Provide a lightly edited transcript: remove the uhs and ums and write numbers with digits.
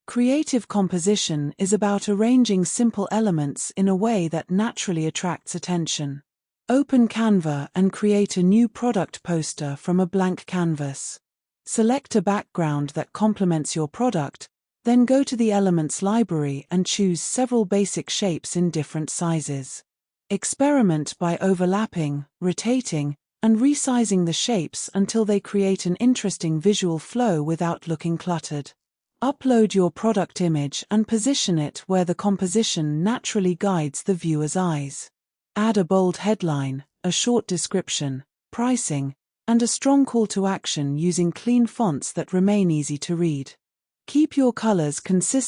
Creative composition is about arranging simple elements in a way that naturally attracts attention. Open Canva and create a new product poster from a blank canvas. Select a background that complements your product, then go to the Elements library and choose several basic shapes in different sizes. Experiment by overlapping, rotating, and resizing the shapes until they create an interesting visual flow without looking cluttered. Upload your product image and position it where the composition naturally guides the viewer's eyes. Add a bold headline, a short description, pricing, and a strong call to action using clean fonts that remain easy to read. Keep your colors consistent